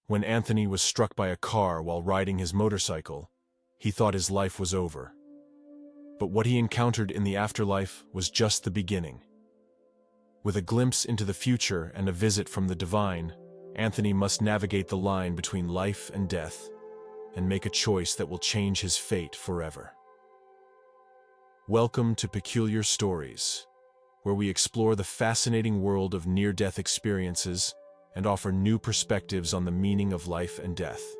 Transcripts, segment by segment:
When Anthony was struck by a car while riding his motorcycle, he thought his life was over. But what he encountered in the afterlife was just the beginning. With a glimpse into the future and a visit from the divine, Anthony must navigate the line between life and death and make a choice that will change his fate forever. Welcome to Peculiar Stories, where we explore the fascinating world of near-death experiences and offer new perspectives on the meaning of life and death.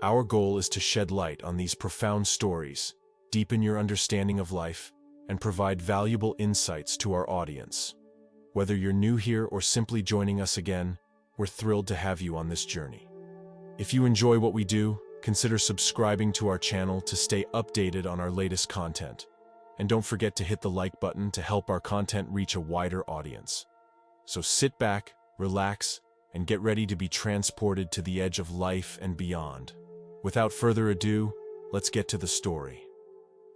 Our goal is to shed light on these profound stories, deepen your understanding of life, and provide valuable insights to our audience. Whether you're new here or simply joining us again, we're thrilled to have you on this journey. If you enjoy what we do, consider subscribing to our channel to stay updated on our latest content. And don't forget to hit the like button to help our content reach a wider audience. So sit back, relax, and get ready to be transported to the edge of life and beyond. Without further ado, let's get to the story.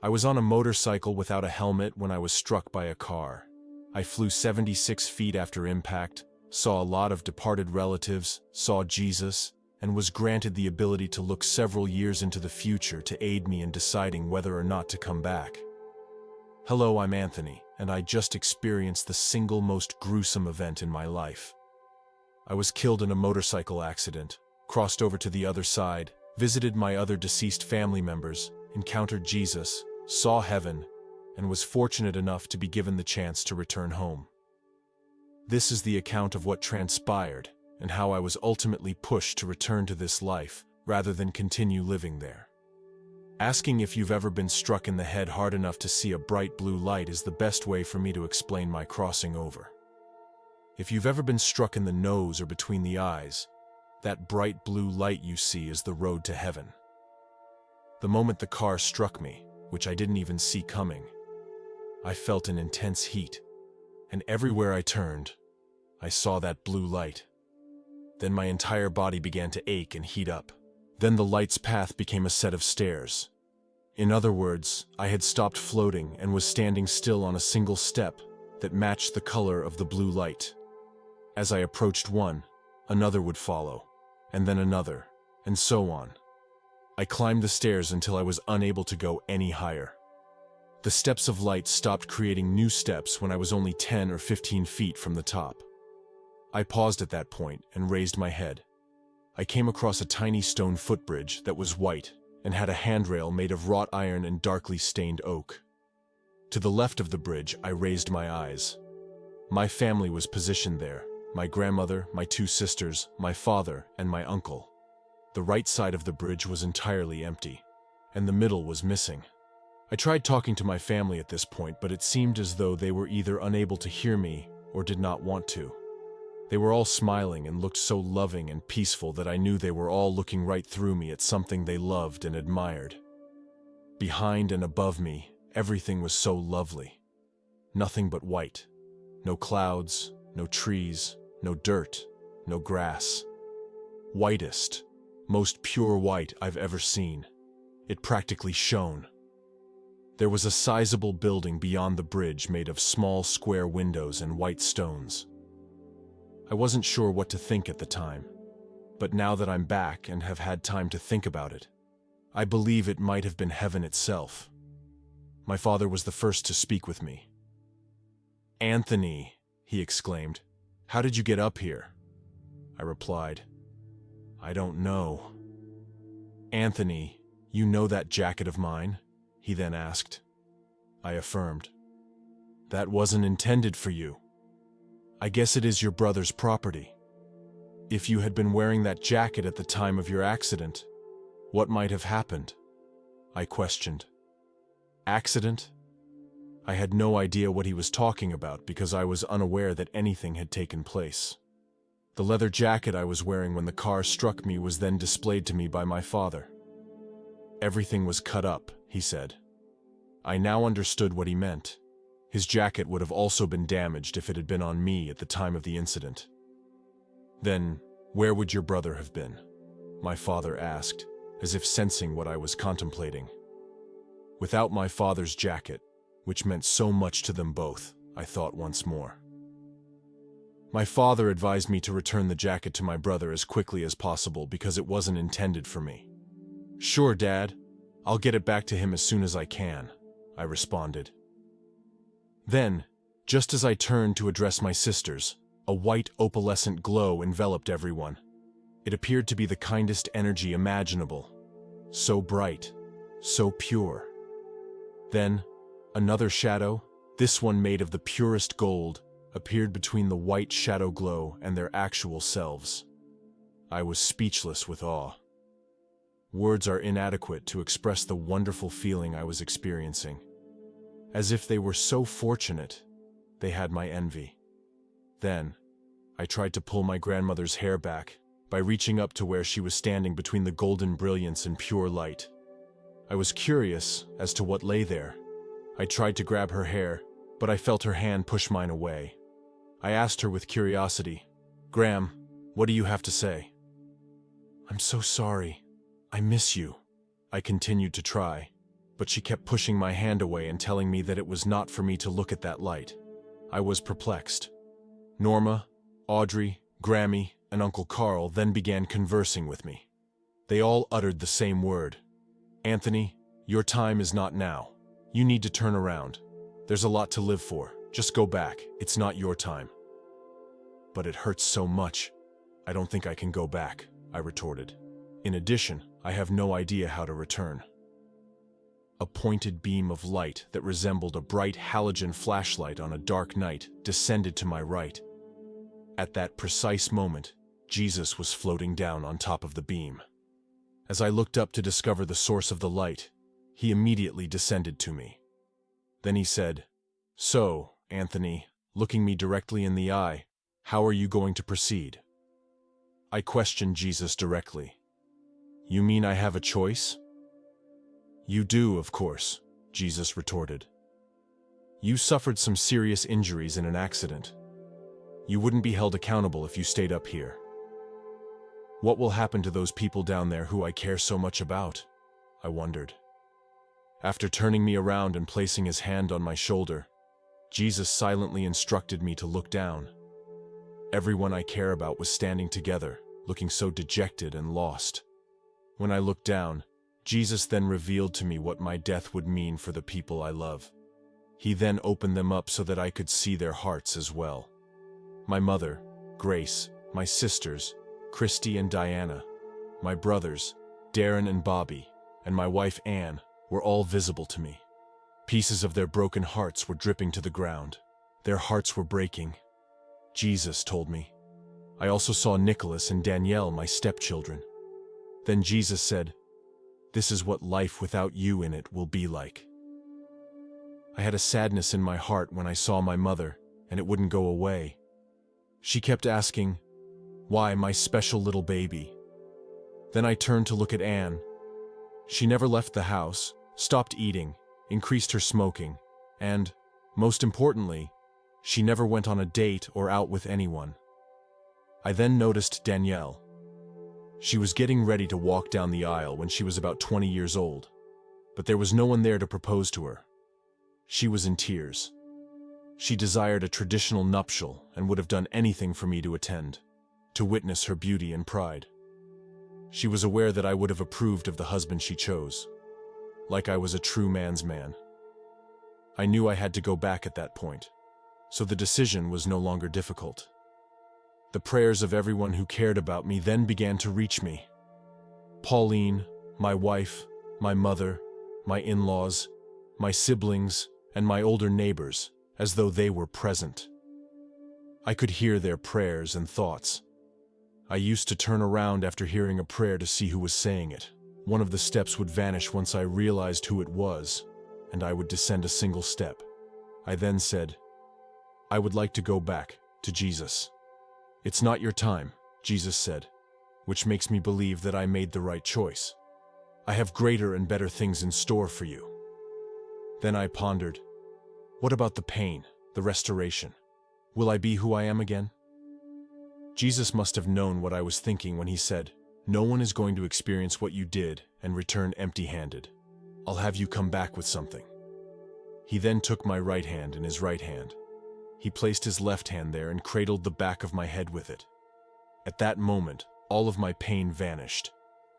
I was on a motorcycle without a helmet when I was struck by a car. I flew 76 feet after impact, saw a lot of departed relatives, saw Jesus, and was granted the ability to look several years into the future to aid me in deciding whether or not to come back. Hello, I'm Anthony, and I just experienced the single most gruesome event in my life. I was killed in a motorcycle accident, crossed over to the other side, visited my other deceased family members, encountered Jesus, saw heaven, and was fortunate enough to be given the chance to return home. This is the account of what transpired and how I was ultimately pushed to return to this life rather than continue living there. Asking if you've ever been struck in the head hard enough to see a bright blue light is the best way for me to explain my crossing over. If you've ever been struck in the nose or between the eyes, that bright blue light you see is the road to heaven. The moment the car struck me, which I didn't even see coming, I felt an intense heat, and everywhere I turned, I saw that blue light. Then my entire body began to ache and heat up. Then the light's path became a set of stairs. In other words, I had stopped floating and was standing still on a single step that matched the color of the blue light. As I approached one, another would follow, and then another, and so on. I climbed the stairs until I was unable to go any higher. The steps of light stopped creating new steps when I was only 10 or 15 feet from the top. I paused at that point and raised my head. I came across a tiny stone footbridge that was white and had a handrail made of wrought iron and darkly stained oak. To the left of the bridge, I raised my eyes. My family was positioned there, my grandmother, my two sisters, my father, and my uncle. The right side of the bridge was entirely empty, and the middle was missing. I tried talking to my family at this point, but it seemed as though they were either unable to hear me or did not want to. They were all smiling and looked so loving and peaceful that I knew they were all looking right through me at something they loved and admired. Behind and above me, everything was so lovely. Nothing but white. No clouds, no trees, no dirt, no grass. Whitest, most pure white I've ever seen. It practically shone. There was a sizable building beyond the bridge made of small square windows and white stones. I wasn't sure what to think at the time, but now that I'm back and have had time to think about it, I believe it might have been heaven itself. My father was the first to speak with me. "Anthony," he exclaimed, "how did you get up here?" I replied, "I don't know." "Anthony, you know that jacket of mine?" he then asked. I affirmed. "That wasn't intended for you. I guess it is your brother's property. If you had been wearing that jacket at the time of your accident, what might have happened?" I questioned. "Accident?" I had no idea what he was talking about because I was unaware that anything had taken place. The leather jacket I was wearing when the car struck me was then displayed to me by my father. "Everything was cut up," he said. I now understood what he meant. His jacket would have also been damaged if it had been on me at the time of the incident. "Then, where would your brother have been?" my father asked, as if sensing what I was contemplating. Without my father's jacket, which meant so much to them both, I thought once more. My father advised me to return the jacket to my brother as quickly as possible because it wasn't intended for me. "Sure, Dad. I'll get it back to him as soon as I can," I responded. Then, just as I turned to address my sisters, a white opalescent glow enveloped everyone. It appeared to be the kindest energy imaginable. So bright, so pure. Then, another shadow, this one made of the purest gold, appeared between the white shadow glow and their actual selves. I was speechless with awe. Words are inadequate to express the wonderful feeling I was experiencing. As if they were so fortunate, they had my envy. Then, I tried to pull my grandmother's hair back by reaching up to where she was standing between the golden brilliance and pure light. I was curious as to what lay there. I tried to grab her hair, but I felt her hand push mine away. I asked her with curiosity, "Gram, what do you have to say?" "I'm so sorry. I miss you." I continued to try, but she kept pushing my hand away and telling me that it was not for me to look at that light. I was perplexed. Norma, Audrey, Grammy, and Uncle Carl then began conversing with me. They all uttered the same word. "Anthony, your time is not now. You need to turn around. There's a lot to live for. Just go back. It's not your time." "But it hurts so much. I don't think I can go back," I retorted. "In addition, I have no idea how to return." A pointed beam of light that resembled a bright halogen flashlight on a dark night descended to my right. At that precise moment, Jesus was floating down on top of the beam. As I looked up to discover the source of the light, he immediately descended to me. Then he said, "So, Anthony," looking me directly in the eye, "how are you going to proceed?" I questioned Jesus directly. "You mean I have a choice?" "You do, of course," Jesus retorted. "You suffered some serious injuries in an accident. You wouldn't be held accountable if you stayed up here. What will happen to those people down there who I care so much about?" I wondered. After turning me around and placing his hand on my shoulder, Jesus silently instructed me to look down. Everyone I care about was standing together, looking so dejected and lost. When I looked down, Jesus then revealed to me what my death would mean for the people I love. He then opened them up so that I could see their hearts as well. My mother, Grace, my sisters, Christy and Diana, my brothers, Darren and Bobby, and my wife Anne, were all visible to me. Pieces of their broken hearts were dripping to the ground. Their hearts were breaking. Jesus told me. I also saw Nicholas and Danielle, my stepchildren. Then Jesus said, "This is what life without you in it will be like." I had a sadness in my heart when I saw my mother, and it wouldn't go away. She kept asking, "Why, my special little baby?" Then I turned to look at Anne. She never left the house, stopped eating, increased her smoking, and, most importantly, she never went on a date or out with anyone. I then noticed Danielle. She was getting ready to walk down the aisle when she was about 20 years old, but there was no one there to propose to her. She was in tears. She desired a traditional nuptial and would have done anything for me to attend, to witness her beauty and pride. She was aware that I would have approved of the husband she chose, like I was a true man's man. I knew I had to go back at that point, so the decision was no longer difficult. The prayers of everyone who cared about me then began to reach me. Pauline, my wife, my mother, my in-laws, my siblings, and my older neighbors, as though they were present. I could hear their prayers and thoughts. I used to turn around after hearing a prayer to see who was saying it. One of the steps would vanish once I realized who it was, and I would descend a single step. I then said, "I would like to go back to Jesus." "It's not your time," Jesus said, which makes me believe that I made the right choice. "I have greater and better things in store for you." Then I pondered, what about the pain, the restoration? Will I be who I am again? Jesus must have known what I was thinking when he said, "No one is going to experience what you did and return empty-handed. I'll have you come back with something." He then took my right hand in his right hand. He placed his left hand there and cradled the back of my head with it. At that moment, all of my pain vanished,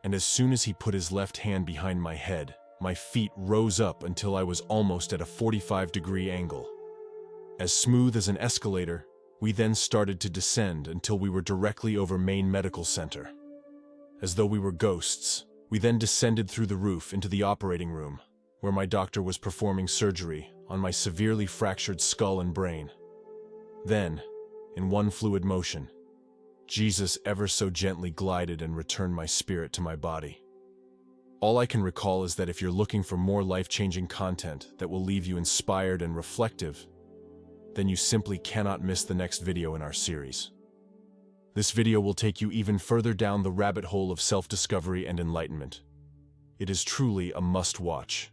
and as soon as he put his left hand behind my head, my feet rose up until I was almost at a 45-degree angle. As smooth as an escalator, we then started to descend until we were directly over Maine Medical Center. As though we were ghosts, we then descended through the roof into the operating room, where my doctor was performing surgery on my severely fractured skull and brain. Then, in one fluid motion, Jesus ever so gently glided and returned my spirit to my body. All I can recall is that if you're looking for more life-changing content that will leave you inspired and reflective, then you simply cannot miss the next video in our series. This video will take you even further down the rabbit hole of self-discovery and enlightenment. It is truly a must-watch.